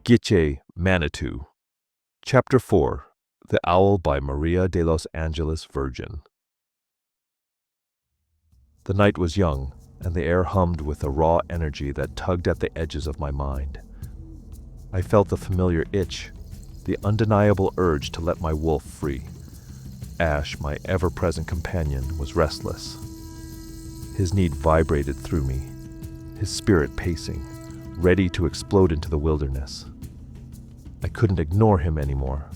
Gitche Manitou Chapter 4 The Owl by Maria de los Angeles Virgin. The night was young, and the air hummed with a raw energy that tugged at the edges of my mind. I felt the familiar itch, the undeniable urge to let my wolf free. Ash, my ever-present companion, was restless. His need vibrated through me, his spirit pacing, ready to explode into the wilderness. I couldn't ignore him anymore.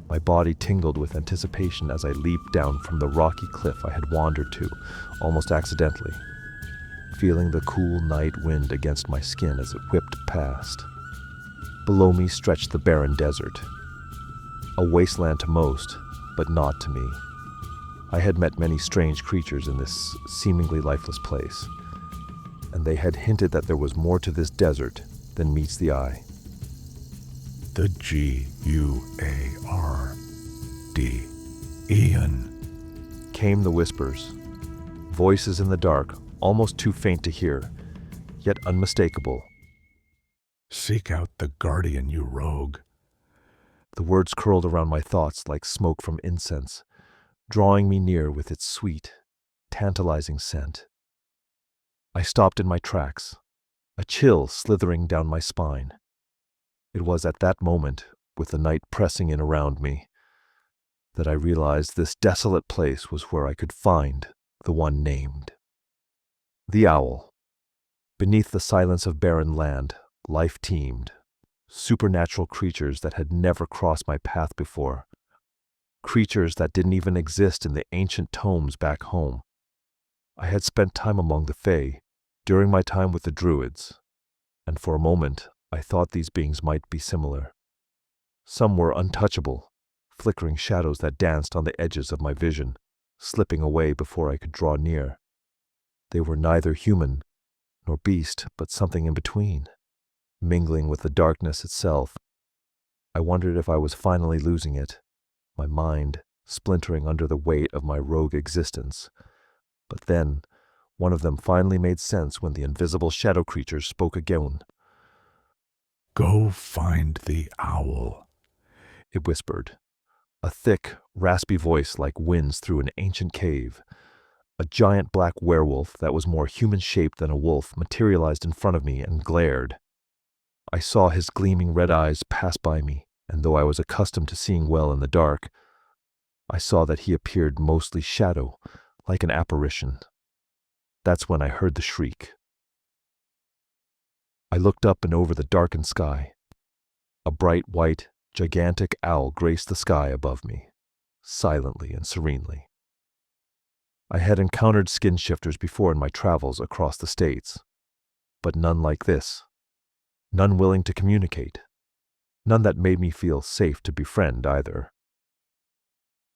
My body tingled with anticipation as I leaped down from the rocky cliff I had wandered to, almost accidentally, feeling the cool night wind against my skin as it whipped past. Below me stretched the barren desert, a wasteland to most, but not to me. I had met many strange creatures in this seemingly lifeless place, and they had hinted that there was more to this desert than meets the eye. The G-U-A-R-D, Ian, came the whispers, voices in the dark, almost too faint to hear, yet unmistakable. Seek out the guardian, you rogue. The words curled around my thoughts like smoke from incense, drawing me near with its sweet, tantalizing scent. I stopped in my tracks, a chill slithering down my spine. It was at that moment, with the night pressing in around me, that I realized this desolate place was where I could find the one named. The owl. Beneath the silence of barren land, life teemed, supernatural creatures that had never crossed my path before, creatures that didn't even exist in the ancient tomes back home. I had spent time among the Fae, during my time with the Druids, and for a moment I thought these beings might be similar. Some were untouchable, flickering shadows that danced on the edges of my vision, slipping away before I could draw near. They were neither human nor beast, but something in between, mingling with the darkness itself. I wondered if I was finally losing it, my mind splintering under the weight of my rogue existence. But then, one of them finally made sense when the invisible shadow creature spoke again. Go find the owl, it whispered, a thick, raspy voice like winds through an ancient cave. A giant black werewolf that was more human-shaped than a wolf materialized in front of me and glared. I saw his gleaming red eyes pass by me, and though I was accustomed to seeing well in the dark, I saw that he appeared mostly shadow, like an apparition. That's when I heard the shriek. I looked up and over the darkened sky. A bright white, gigantic owl graced the sky above me, silently and serenely. I had encountered skin shifters before in my travels across the states, but none like this. None willing to communicate. None that made me feel safe to befriend either.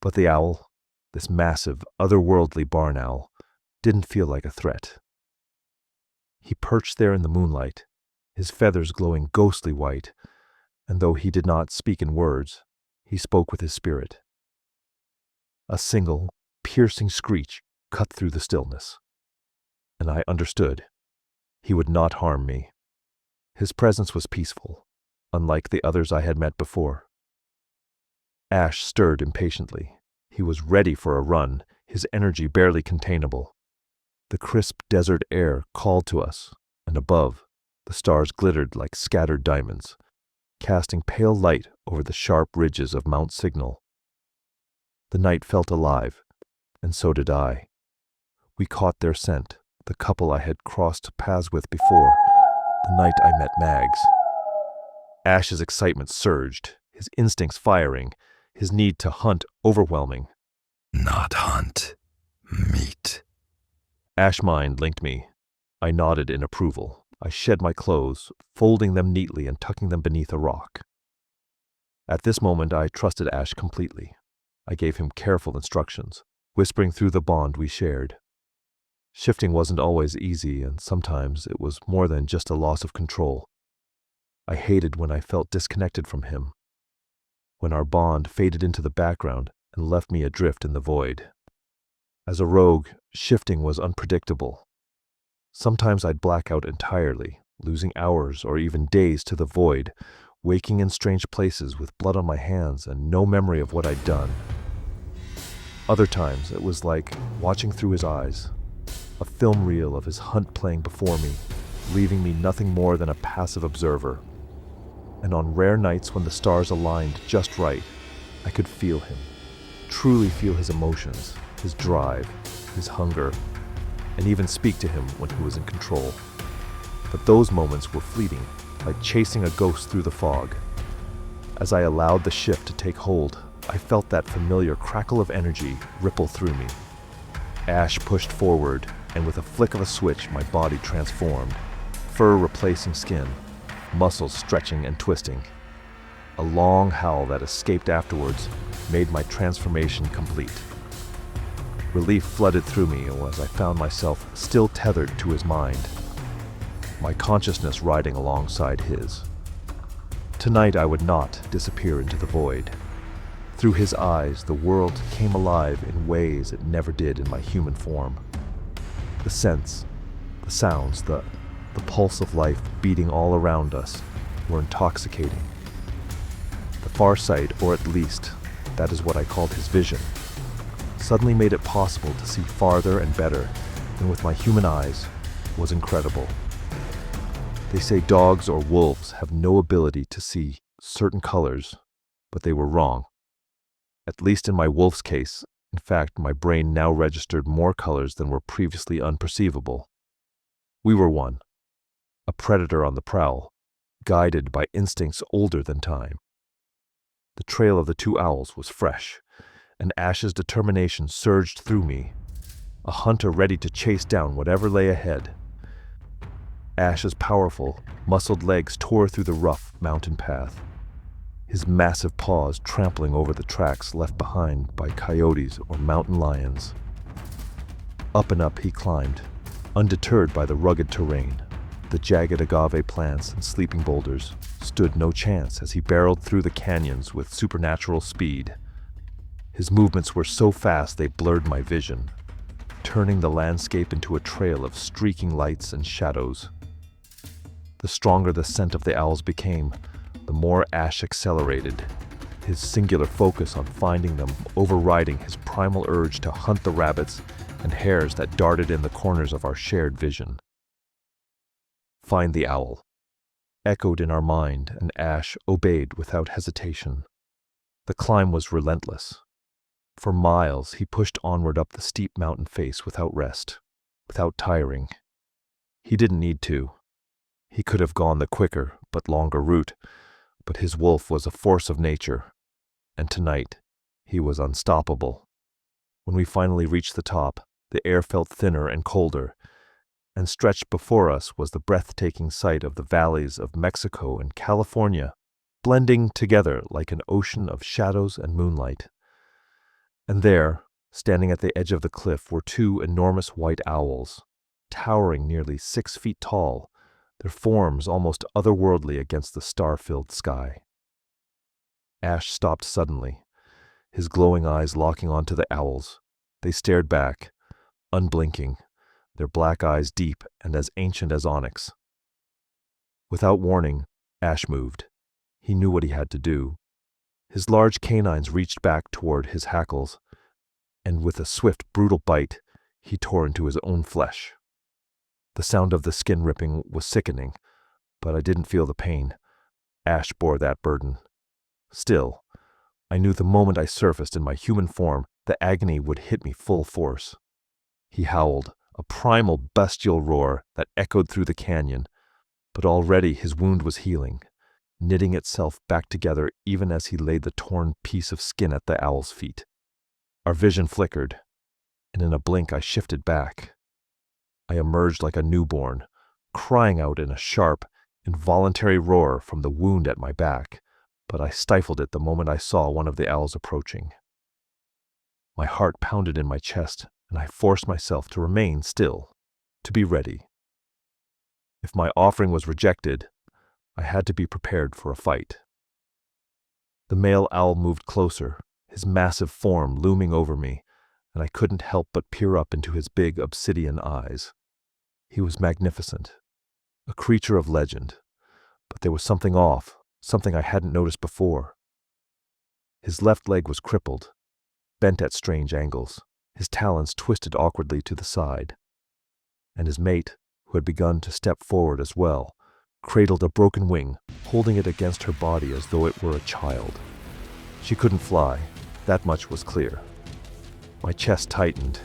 But the owl, this massive, otherworldly barn owl, didn't feel like a threat. He perched there in the moonlight, his feathers glowing ghostly white, and though he did not speak in words, he spoke with his spirit. A single, piercing screech cut through the stillness, and I understood. He would not harm me. His presence was peaceful, unlike the others I had met before. Ash stirred impatiently. He was ready for a run, his energy barely containable. The crisp desert air called to us, and above, the stars glittered like scattered diamonds, casting pale light over the sharp ridges of Mount Signal. The night felt alive, and so did I. We caught their scent, the couple I had crossed paths with before, the night I met Mags. Ash's excitement surged, his instincts firing, his need to hunt overwhelming. Not hunt, meet. Ash mind linked me. I nodded in approval. I shed my clothes, folding them neatly and tucking them beneath a rock. At this moment I trusted Ash completely. I gave him careful instructions, whispering through the bond we shared. Shifting wasn't always easy, and sometimes it was more than just a loss of control. I hated when I felt disconnected from him, when our bond faded into the background and left me adrift in the void. As a rogue, shifting was unpredictable. Sometimes I'd black out entirely, losing hours or even days to the void, waking in strange places with blood on my hands and no memory of what I'd done. Other times, it was like watching through his eyes, a film reel of his hunt playing before me, leaving me nothing more than a passive observer. And on rare nights when the stars aligned just right, I could feel him, truly feel his emotions, his drive, his hunger, and even speak to him when he was in control. But those moments were fleeting, like chasing a ghost through the fog. As I allowed the shift to take hold, I felt that familiar crackle of energy ripple through me. Ash pushed forward, and with a flick of a switch, my body transformed, fur replacing skin, muscles stretching and twisting. A long howl that escaped afterwards made my transformation complete. Relief flooded through me as I found myself still tethered to his mind, my consciousness riding alongside his. Tonight I would not disappear into the void. Through his eyes, the world came alive in ways it never did in my human form. The scents, the sounds, the pulse of life beating all around us were intoxicating. The far sight, or at least that is what I called his vision, suddenly made it possible to see farther and better than with my human eyes was incredible. They say dogs or wolves have no ability to see certain colors, but they were wrong. At least in my wolf's case, in fact, my brain now registered more colors than were previously unperceivable. We were one, a predator on the prowl, guided by instincts older than time. The trail of the two owls was fresh, and Ash's determination surged through me, a hunter ready to chase down whatever lay ahead. Ash's powerful, muscled legs tore through the rough mountain path, his massive paws trampling over the tracks left behind by coyotes or mountain lions. Up and up he climbed, undeterred by the rugged terrain. The jagged agave plants and sleeping boulders stood no chance as he barreled through the canyons with supernatural speed. His movements were so fast they blurred my vision, turning the landscape into a trail of streaking lights and shadows. The stronger the scent of the owls became, the more Ash accelerated, his singular focus on finding them overriding his primal urge to hunt the rabbits and hares that darted in the corners of our shared vision. Find the owl, echoed in our mind, and Ash obeyed without hesitation. The climb was relentless. For miles he pushed onward up the steep mountain face without rest, without tiring. He didn't need to. He could have gone the quicker but longer route, but his wolf was a force of nature, and tonight he was unstoppable. When we finally reached the top, the air felt thinner and colder, and stretched before us was the breathtaking sight of the valleys of Mexico and California, blending together like an ocean of shadows and moonlight. And there, standing at the edge of the cliff, were two enormous white owls, towering nearly 6 feet tall, their forms almost otherworldly against the star-filled sky. Ash stopped suddenly, his glowing eyes locking onto the owls. They stared back, unblinking, their black eyes deep and as ancient as onyx. Without warning, Ash moved. He knew what he had to do. His large canines reached back toward his hackles, and with a swift, brutal bite, he tore into his own flesh. The sound of the skin ripping was sickening, but I didn't feel the pain. Ash bore that burden. Still, I knew the moment I surfaced in my human form, the agony would hit me full force. He howled, a primal, bestial roar that echoed through the canyon, but already his wound was healing, knitting itself back together even as he laid the torn piece of skin at the owl's feet. Our vision flickered, and in a blink I shifted back. I emerged like a newborn, crying out in a sharp, involuntary roar from the wound at my back, but I stifled it the moment I saw one of the owls approaching. My heart pounded in my chest, and I forced myself to remain still, to be ready. If my offering was rejected, I had to be prepared for a fight. The male owl moved closer, his massive form looming over me, and I couldn't help but peer up into his big obsidian eyes. He was magnificent, a creature of legend, but there was something off, something I hadn't noticed before. His left leg was crippled, bent at strange angles, his talons twisted awkwardly to the side, and his mate, who had begun to step forward as well, cradled a broken wing, holding it against her body as though it were a child. She couldn't fly, that much was clear. My chest tightened.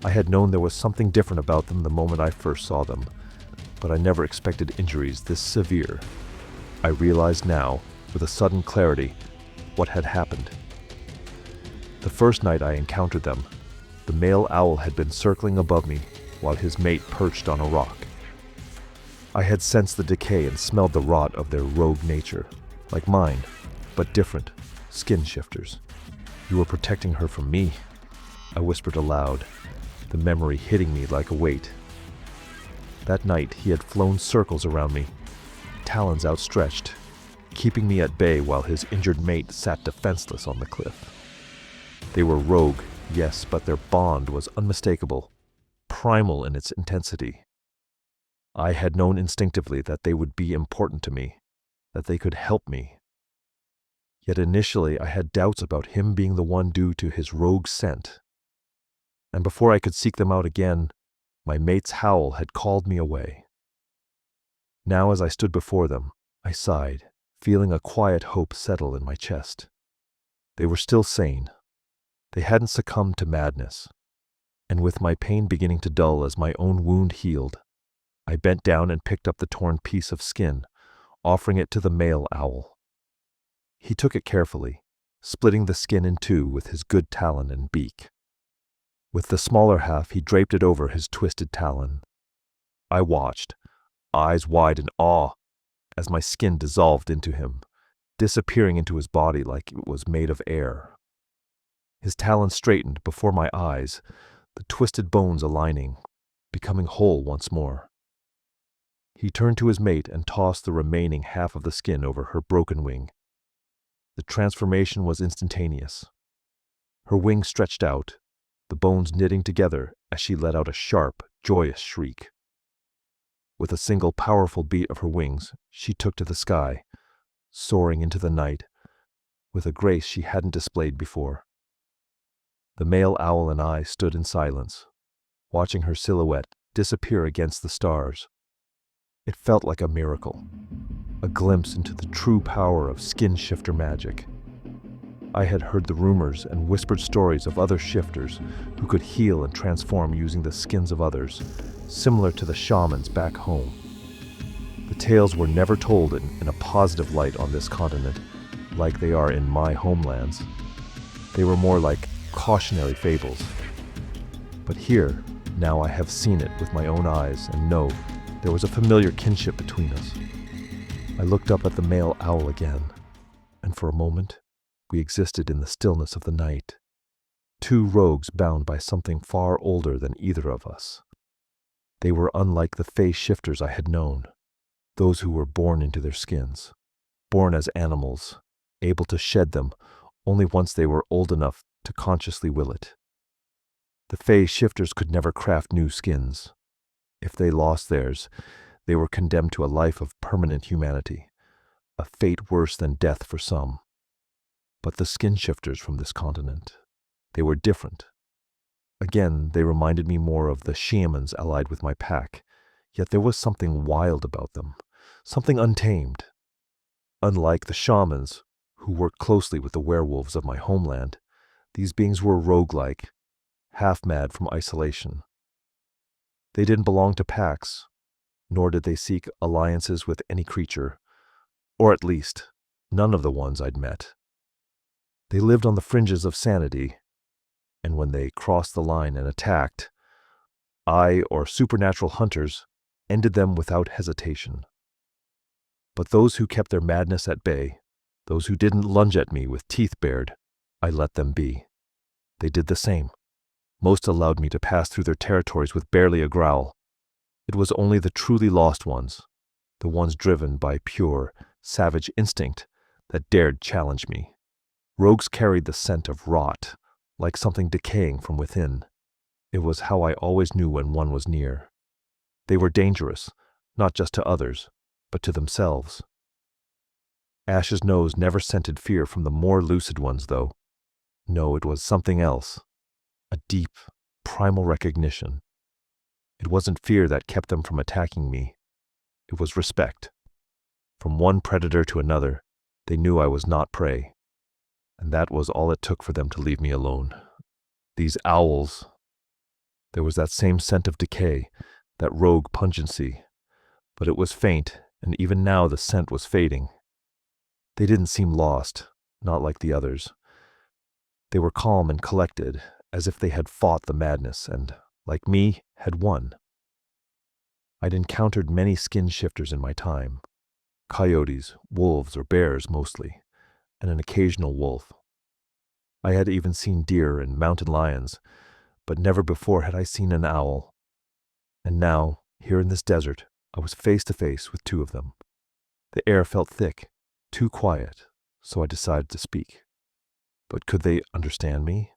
I had known there was something different about them the moment I first saw them, but I never expected injuries this severe. I realized now, with a sudden clarity, what had happened. The first night I encountered them, the male owl had been circling above me while his mate perched on a rock. I had sensed the decay and smelled the rot of their rogue nature, like mine, but different, skin shifters. You were protecting her from me, I whispered aloud, the memory hitting me like a weight. That night he had flown circles around me, talons outstretched, keeping me at bay while his injured mate sat defenseless on the cliff. They were rogue, yes, but their bond was unmistakable, primal in its intensity. I had known instinctively that they would be important to me, that they could help me. Yet initially I had doubts about him being the one due to his rogue scent. And before I could seek them out again, my mate's howl had called me away. Now as I stood before them, I sighed, feeling a quiet hope settle in my chest. They were still sane. They hadn't succumbed to madness. And with my pain beginning to dull as my own wound healed, I bent down and picked up the torn piece of skin, offering it to the male owl. He took it carefully, splitting the skin in two with his good talon and beak. With the smaller half, he draped it over his twisted talon. I watched, eyes wide in awe, as my skin dissolved into him, disappearing into his body like it was made of air. His talon straightened before my eyes, the twisted bones aligning, becoming whole once more. He turned to his mate and tossed the remaining half of the skin over her broken wing. The transformation was instantaneous. Her wing stretched out, the bones knitting together as she let out a sharp, joyous shriek. With a single powerful beat of her wings, she took to the sky, soaring into the night, with a grace she hadn't displayed before. The male owl and I stood in silence, watching her silhouette disappear against the stars. It felt like a miracle, a glimpse into the true power of skin shifter magic. I had heard the rumors and whispered stories of other shifters who could heal and transform using the skins of others, similar to the shamans back home. The tales were never told in a positive light on this continent, like they are in my homelands. They were more like cautionary fables. But here, now I have seen it with my own eyes and know there was a familiar kinship between us. I looked up at the male owl again, and for a moment, we existed in the stillness of the night, two rogues bound by something far older than either of us. They were unlike the fey shifters I had known, those who were born into their skins, born as animals, able to shed them only once they were old enough to consciously will it. The fey shifters could never craft new skins. If they lost theirs, they were condemned to a life of permanent humanity, a fate worse than death for some. But the skin shifters from this continent, they were different. Again, they reminded me more of the shamans allied with my pack, yet there was something wild about them, something untamed. Unlike the shamans, who worked closely with the werewolves of my homeland, these beings were roguelike, half-mad from isolation. They didn't belong to packs, nor did they seek alliances with any creature, or at least, none of the ones I'd met. They lived on the fringes of sanity, and when they crossed the line and attacked, I, or supernatural hunters, ended them without hesitation. But those who kept their madness at bay, those who didn't lunge at me with teeth bared, I let them be. They did the same. Most allowed me to pass through their territories with barely a growl. It was only the truly lost ones, the ones driven by pure, savage instinct, that dared challenge me. Rogues carried the scent of rot, like something decaying from within. It was how I always knew when one was near. They were dangerous, not just to others, but to themselves. Ash's nose never scented fear from the more lucid ones, though. No, it was something else. A deep, primal recognition. It wasn't fear that kept them from attacking me. It was respect. From one predator to another, they knew I was not prey. And that was all it took for them to leave me alone. These owls. There was that same scent of decay, that rogue pungency. But it was faint, and even now the scent was fading. They didn't seem lost, not like the others. They were calm and collected, as if they had fought the madness and, like me, had won. I'd encountered many skin shifters in my time. Coyotes, wolves, or bears mostly, and an occasional wolf. I had even seen deer and mountain lions, but never before had I seen an owl. And now, here in this desert, I was face to face with two of them. The air felt thick, too quiet, so I decided to speak. But could they understand me?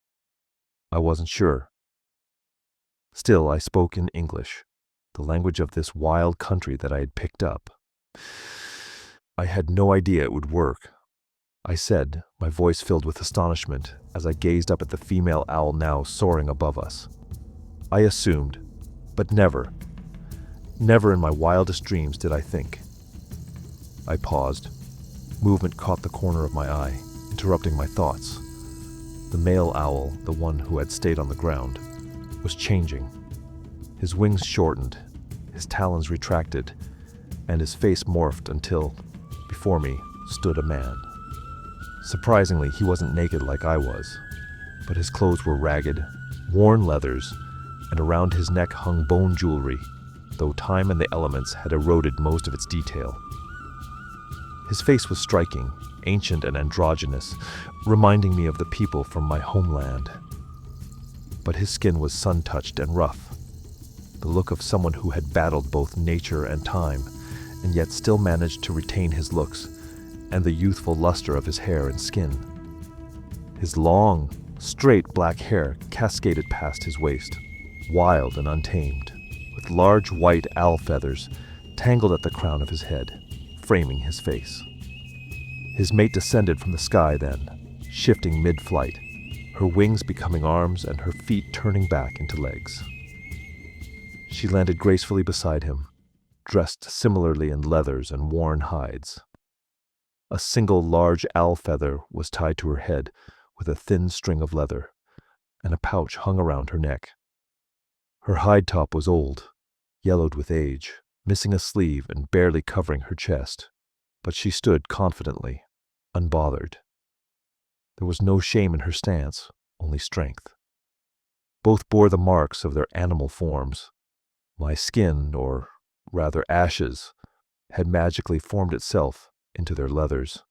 I wasn't sure. Still, I spoke in English, the language of this wild country that I had picked up. I had no idea it would work. I said, my voice filled with astonishment, as I gazed up at the female owl now soaring above us. I assumed, but never in my wildest dreams did I think. I paused. Movement caught the corner of my eye, interrupting my thoughts. The male owl, the one who had stayed on the ground, was changing. His wings shortened, his talons retracted, and his face morphed until, before me, stood a man. Surprisingly, he wasn't naked like I was, but his clothes were ragged, worn leathers, and around his neck hung bone jewelry, though time and the elements had eroded most of its detail. His face was striking, ancient and androgynous, reminding me of the people from my homeland. But his skin was sun-touched and rough, the look of someone who had battled both nature and time, and yet still managed to retain his looks and the youthful luster of his hair and skin. His long, straight black hair cascaded past his waist, wild and untamed, with large white owl feathers tangled at the crown of his head, framing his face. His mate descended from the sky then, shifting mid-flight, her wings becoming arms and her feet turning back into legs. She landed gracefully beside him, dressed similarly in leathers and worn hides. A single large owl feather was tied to her head with a thin string of leather, and a pouch hung around her neck. Her hide top was old, yellowed with age, missing a sleeve and barely covering her chest, but she stood confidently, unbothered. There was no shame in her stance, only strength. Both bore the marks of their animal forms. My skin, or rather Ash's, had magically formed itself into their leathers.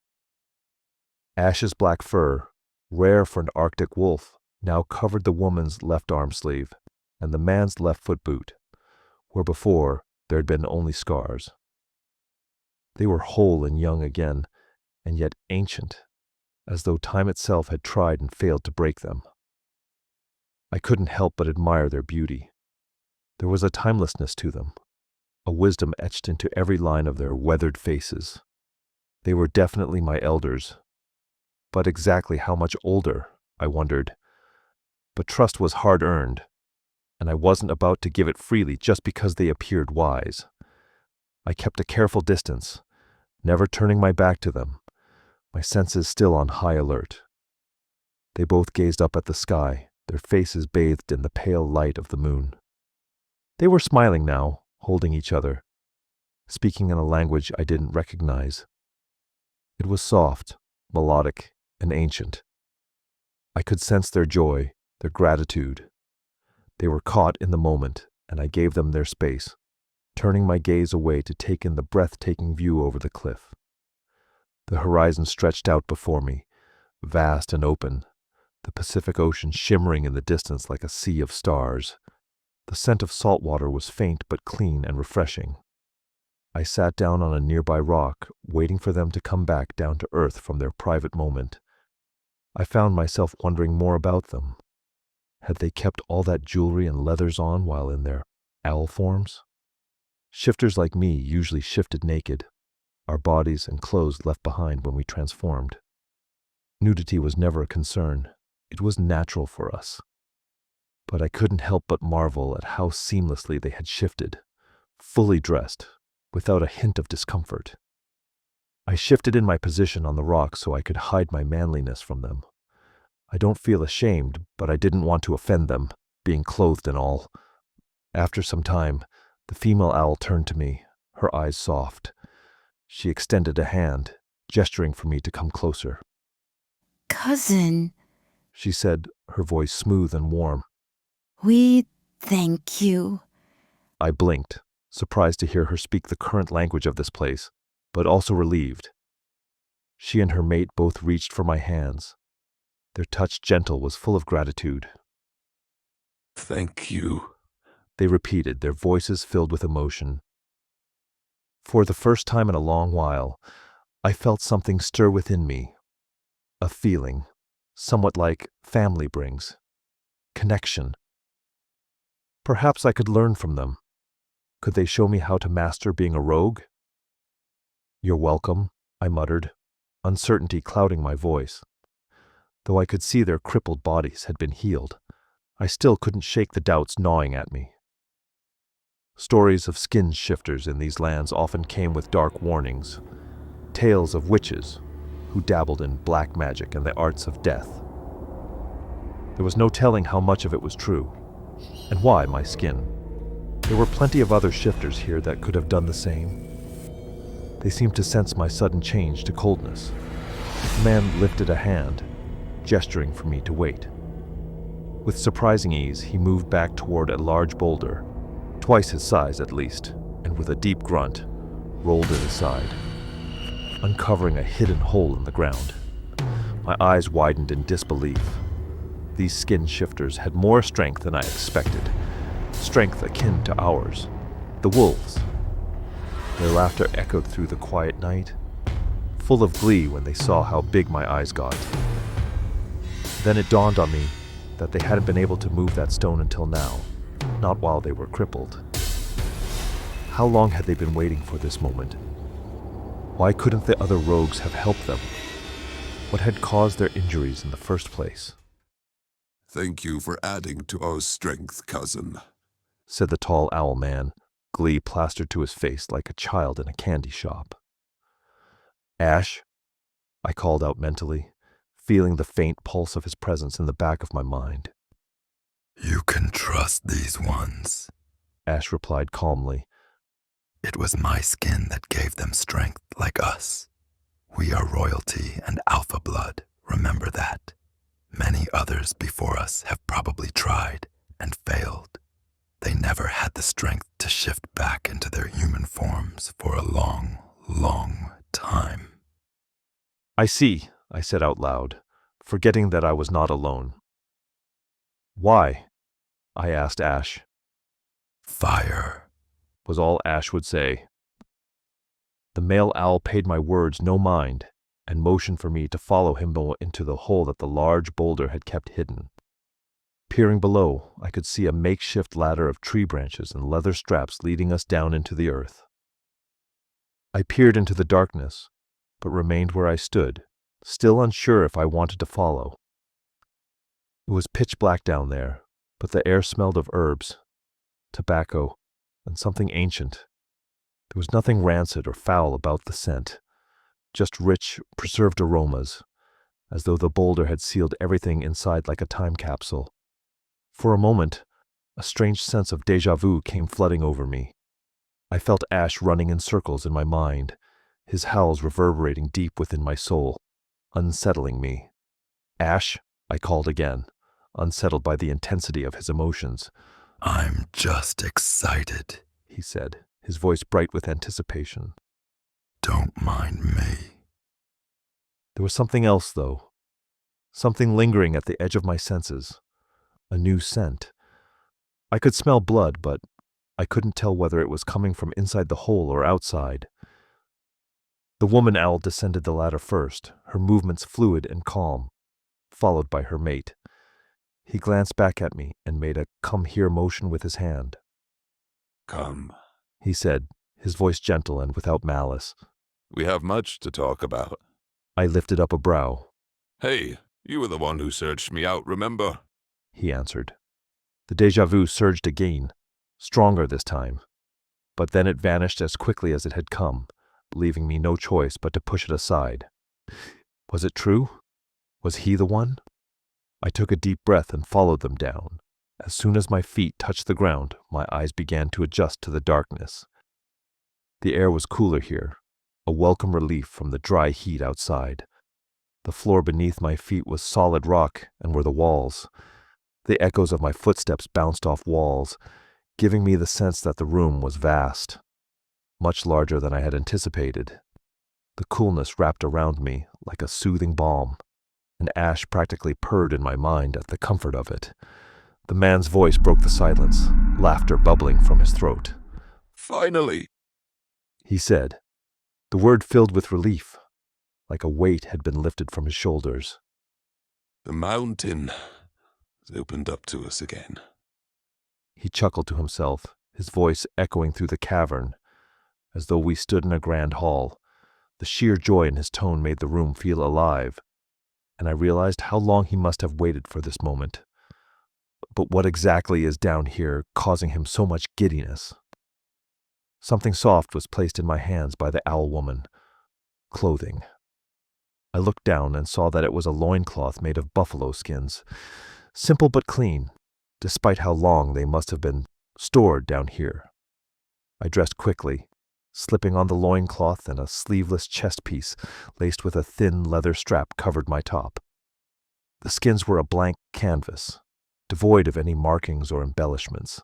Ash's black fur, rare for an Arctic wolf, now covered the woman's left arm sleeve and the man's left foot boot, where before there had been only scars. They were whole and young again, and yet ancient, as though time itself had tried and failed to break them. I couldn't help but admire their beauty. There was a timelessness to them, a wisdom etched into every line of their weathered faces. They were definitely my elders, but exactly how much older, I wondered. But trust was hard-earned, and I wasn't about to give it freely just because they appeared wise. I kept a careful distance, never turning my back to them, my senses still on high alert. They both gazed up at the sky, their faces bathed in the pale light of the moon. They were smiling now, holding each other, speaking in a language I didn't recognize. It was soft, melodic, and ancient. I could sense their joy, their gratitude. They were caught in the moment, and I gave them their space, turning my gaze away to take in the breathtaking view over the cliff. The horizon stretched out before me, vast and open, the Pacific Ocean shimmering in the distance like a sea of stars. The scent of salt water was faint but clean and refreshing. I sat down on a nearby rock, waiting for them to come back down to earth from their private moment. I found myself wondering more about them. Had they kept all that jewelry and leathers on while in their owl forms? Shifters like me usually shifted naked, our bodies and clothes left behind when we transformed. Nudity was never a concern. It was natural for us. But I couldn't help but marvel at how seamlessly they had shifted, fully dressed, without a hint of discomfort. I shifted in my position on the rock so I could hide my manliness from them. I don't feel ashamed, but I didn't want to offend them, being clothed and all. After some time, the female owl turned to me, her eyes soft. She extended a hand, gesturing for me to come closer. "Cousin," She said, her voice smooth and warm. "we thank you." I blinked, surprised to hear her speak the current language of this place, but also relieved. She and her mate both reached for my hands. Their touch, gentle, was full of gratitude. Thank you. They repeated, their voices filled with emotion. For the first time in a long while, I felt something stir within me. A feeling, somewhat like family brings. Connection. Perhaps I could learn from them. Could they show me how to master being a rogue? "You're welcome," I muttered, uncertainty clouding my voice. Though I could see their crippled bodies had been healed, I still couldn't shake the doubts gnawing at me. Stories of skin shifters in these lands often came with dark warnings, tales of witches who dabbled in black magic and the arts of death. There was no telling how much of it was true, and why my skin. There were plenty of other shifters here that could have done the same. They seemed to sense my sudden change to coldness. The man lifted a hand, gesturing for me to wait. With surprising ease, he moved back toward a large boulder, twice his size at least, and with a deep grunt, rolled it aside, uncovering a hidden hole in the ground. My eyes widened in disbelief. These skin shifters had more strength than I expected, strength akin to ours, the wolves. Their laughter echoed through the quiet night, full of glee when they saw how big my eyes got. Then it dawned on me that they hadn't been able to move that stone until now, not while they were crippled. How long had they been waiting for this moment? Why couldn't the other rogues have helped them? What had caused their injuries in the first place? "Thank you for adding to our strength, cousin," said the tall owl man, glee plastered to his face like a child in a candy shop. "Ash," I called out mentally, feeling the faint pulse of his presence in the back of my mind. "You can trust these ones," Ash replied calmly. "It was my skin that gave them strength like us. We are royalty and alpha blood, remember that. Many others before us have probably tried and failed. They never had the strength to shift back into their human forms for a long, long time." "I see," I said out loud, forgetting that I was not alone. "Why?" I asked Ash. "Fire," was all Ash would say. The male owl paid my words no mind and motioned for me to follow him into the hole that the large boulder had kept hidden. Peering below, I could see a makeshift ladder of tree branches and leather straps leading us down into the earth. I peered into the darkness, but remained where I stood, still unsure if I wanted to follow. It was pitch black down there, but the air smelled of herbs, tobacco, and something ancient. There was nothing rancid or foul about the scent, just rich, preserved aromas, as though the boulder had sealed everything inside like a time capsule. For a moment, a strange sense of déjà vu came flooding over me. I felt Ash running in circles in my mind, his howls reverberating deep within my soul, unsettling me. "Ash," I called again, unsettled by the intensity of his emotions. "I'm just excited," he said, his voice bright with anticipation. "Don't mind me." There was something else, though. Something lingering at the edge of my senses. A new scent. I could smell blood, but I couldn't tell whether it was coming from inside the hole or outside. The woman owl descended the ladder first, her movements fluid and calm, followed by her mate. He glanced back at me and made a come here motion with his hand. "Come," he said, his voice gentle and without malice. We have much to talk about. I lifted up a brow. Hey, you were the one who searched me out, remember? He answered. The déjà vu surged again, stronger this time. But then it vanished as quickly as it had come, leaving me no choice but to push it aside. Was it true? Was he the one? I took a deep breath and followed them down. As soon as my feet touched the ground, my eyes began to adjust to the darkness. The air was cooler here, a welcome relief from the dry heat outside. The floor beneath my feet was solid rock, and were the walls. The echoes of my footsteps bounced off walls, giving me the sense that the room was vast, much larger than I had anticipated. The coolness wrapped around me like a soothing balm, and Ash practically purred in my mind at the comfort of it. The man's voice broke the silence, laughter bubbling from his throat. Finally, He said, the word filled with relief, like a weight had been lifted from his shoulders. the mountain has opened up to us again. He chuckled to himself, his voice echoing through the cavern, as though we stood in a grand hall. The sheer joy in his tone made the room feel alive, and I realized how long he must have waited for this moment. But what exactly is down here causing him so much giddiness? Something soft was placed in my hands by the owl woman. Clothing. I looked down and saw that it was a loincloth made of buffalo skins, simple but clean, despite how long they must have been stored down here. I dressed quickly, slipping on the loincloth, and a sleeveless chest piece laced with a thin leather strap covered my top. The skins were a blank canvas, devoid of any markings or embellishments.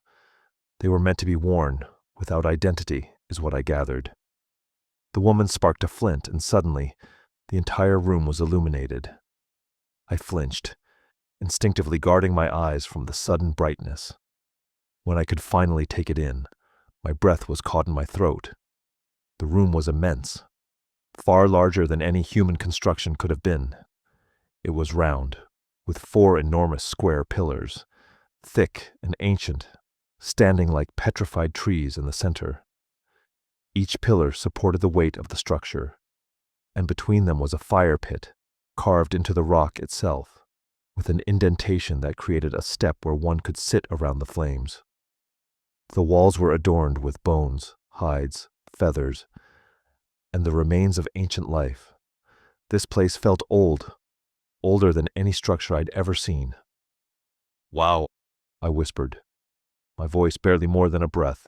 They were meant to be worn, without identity, is what I gathered. The woman sparked a flint, and suddenly, the entire room was illuminated. I flinched, instinctively guarding my eyes from the sudden brightness. When I could finally take it in, my breath was caught in my throat. The room was immense, far larger than any human construction could have been. It was round, with 4 enormous square pillars, thick and ancient, standing like petrified trees in the center. Each pillar supported the weight of the structure, and between them was a fire pit, carved into the rock itself, with an indentation that created a step where one could sit around the flames. The walls were adorned with bones, hides, feathers, and the remains of ancient life. This place felt old, older than any structure I'd ever seen. "Wow," I whispered, my voice barely more than a breath,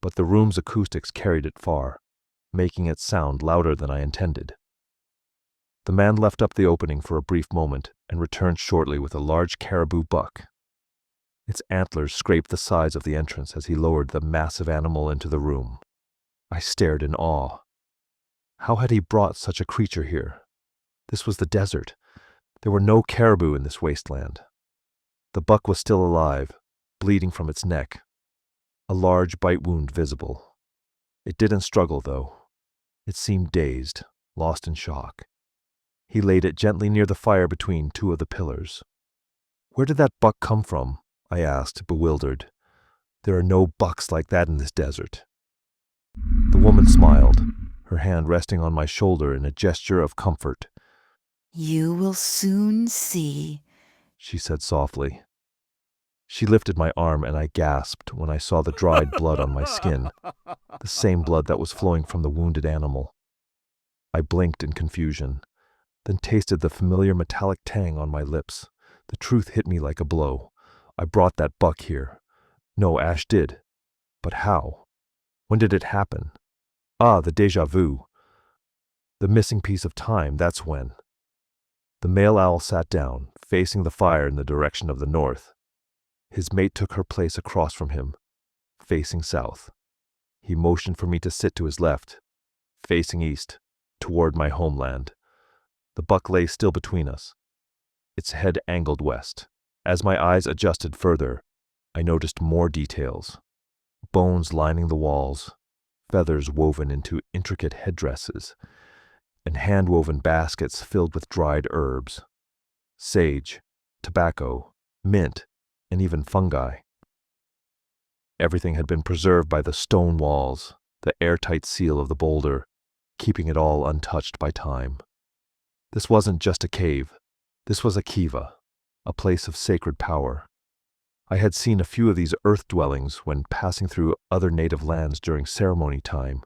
but the room's acoustics carried it far, making it sound louder than I intended. The man left up the opening for a brief moment and returned shortly with a large caribou buck. Its antlers scraped the sides of the entrance as he lowered the massive animal into the room. I stared in awe. How had he brought such a creature here? This was the desert. There were no caribou in this wasteland. The buck was still alive, bleeding from its neck, a large bite wound visible. It didn't struggle, though. It seemed dazed, lost in shock. He laid it gently near the fire between 2 of the pillars. "Where did that buck come from?" I asked, bewildered. "There are no bucks like that in this desert." The woman smiled, her hand resting on my shoulder in a gesture of comfort. You will soon see, She said softly. She lifted my arm and I gasped when I saw the dried blood on my skin, the same blood that was flowing from the wounded animal. I blinked in confusion, then tasted the familiar metallic tang on my lips. The truth hit me like a blow. I brought that buck here. No, Ash did. But how? When did it happen? Ah, the déjà vu. The missing piece of time, that's when. The male owl sat down, facing the fire in the direction of the north. His mate took her place across from him, facing south. He motioned for me to sit to his left, facing east, toward my homeland. The buck lay still between us, its head angled west. As my eyes adjusted further, I noticed more details. Bones lining the walls, feathers woven into intricate headdresses, and hand-woven baskets filled with dried herbs, sage, tobacco, mint, and even fungi. Everything had been preserved by the stone walls, the airtight seal of the boulder, keeping it all untouched by time. This wasn't just a cave. This was a kiva, a place of sacred power. I had seen a few of these earth dwellings when passing through other native lands during ceremony time,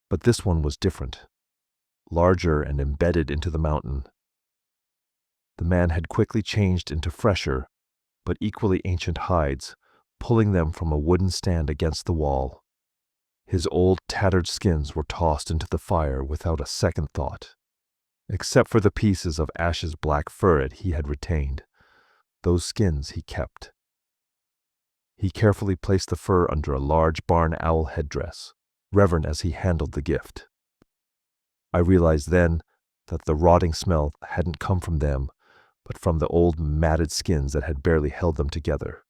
but this one was different, larger and embedded into the mountain. The man had quickly changed into fresher, but equally ancient hides, pulling them from a wooden stand against the wall. His old, tattered skins were tossed into the fire without a second thought. Except for the pieces of Ash's black fur he had retained. Those skins he kept. He carefully placed the fur under a large barn owl headdress, reverent as he handled the gift. I realized then that the rotting smell hadn't come from them, but from the old matted skins that had barely held them together.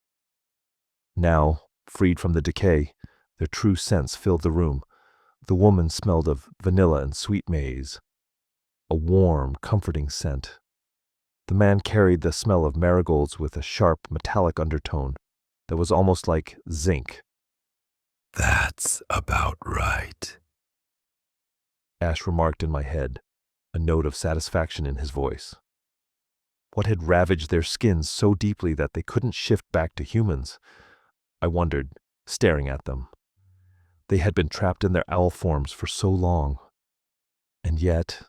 Now, freed from the decay, their true scents filled the room. The woman smelled of vanilla and sweet maize, a warm, comforting scent. The man carried the smell of marigolds with a sharp, metallic undertone that was almost like zinc. That's about right, Ash remarked in my head, a note of satisfaction in his voice. What had ravaged their skins so deeply that they couldn't shift back to humans? I wondered, staring at them. They had been trapped in their owl forms for so long, and yet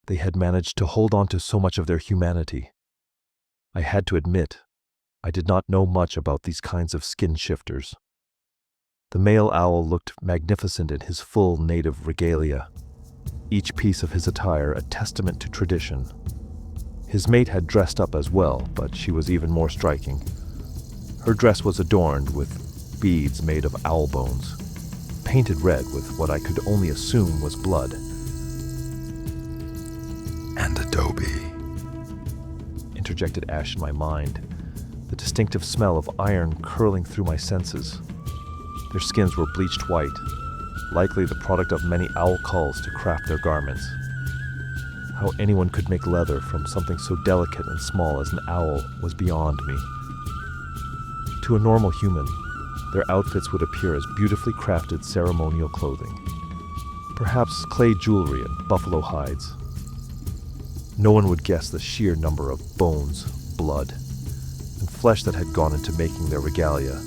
they had managed to hold on to so much of their humanity. I had to admit, I did not know much about these kinds of skin shifters. The male owl looked magnificent in his full native regalia, each piece of his attire a testament to tradition. His mate had dressed up as well, but she was even more striking. Her dress was adorned with beads made of owl bones, painted red with what I could only assume was blood. and adobe. Interjected Ash in my mind, the distinctive smell of iron curling through my senses. Their skins were bleached white, likely the product of many owl culls to craft their garments. How anyone could make leather from something so delicate and small as an owl was beyond me. To a normal human, their outfits would appear as beautifully crafted ceremonial clothing. Perhaps clay jewelry and buffalo hides. No one would guess the sheer number of bones, blood, and flesh that had gone into making their regalia.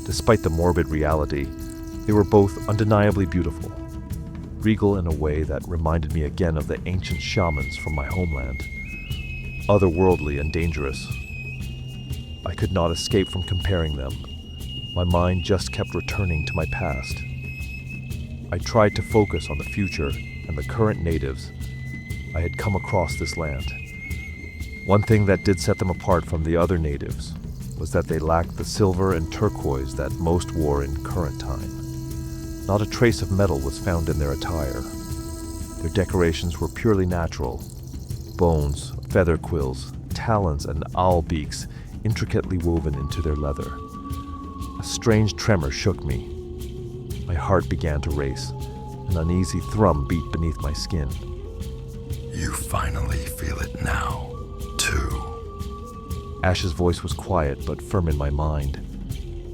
Despite the morbid reality, they were both undeniably beautiful, regal in a way that reminded me again of the ancient shamans from my homeland, otherworldly and dangerous. I could not escape from comparing them. My mind just kept returning to my past. I tried to focus on the future and the current natives I had come across this land. One thing that did set them apart from the other natives was that they lacked the silver and turquoise that most wore in current time. Not a trace of metal was found in their attire. Their decorations were purely natural. Bones, feather quills, talons, and owl beaks intricately woven into their leather. A strange tremor shook me. My heart began to race. An uneasy thrum beat beneath my skin. You finally feel it now, too. Ash's voice was quiet but firm in my mind.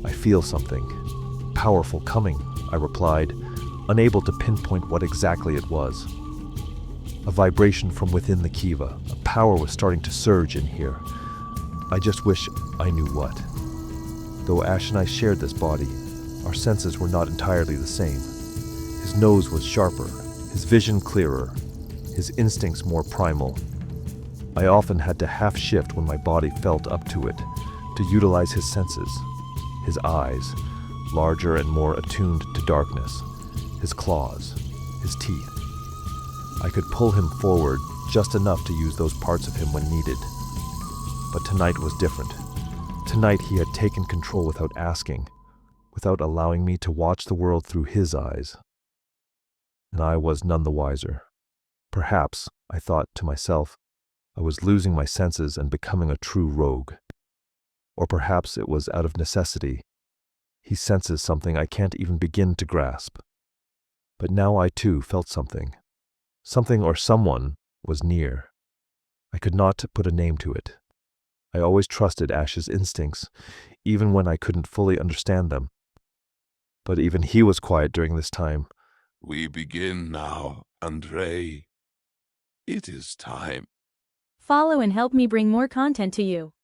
I feel something powerful coming, I replied, unable to pinpoint what exactly it was. A vibration from within the kiva. A power was starting to surge in here. I just wish I knew what. Though Ash and I shared this body, our senses were not entirely the same. His nose was sharper, his vision clearer, his instincts more primal. I often had to half-shift when my body felt up to it, to utilize his senses. His eyes, larger and more attuned to darkness, his claws, his teeth. I could pull him forward just enough to use those parts of him when needed. But tonight was different. Tonight he had taken control without asking, without allowing me to watch the world through his eyes. And I was none the wiser. Perhaps, I thought to myself, I was losing my senses and becoming a true rogue. Or perhaps it was out of necessity. He senses something I can't even begin to grasp. But now I too felt something. Something or someone was near. I could not put a name to it. I always trusted Ash's instincts, even when I couldn't fully understand them. But even he was quiet during this time. We begin now, Andre. It is time. Follow and help me bring more content to you.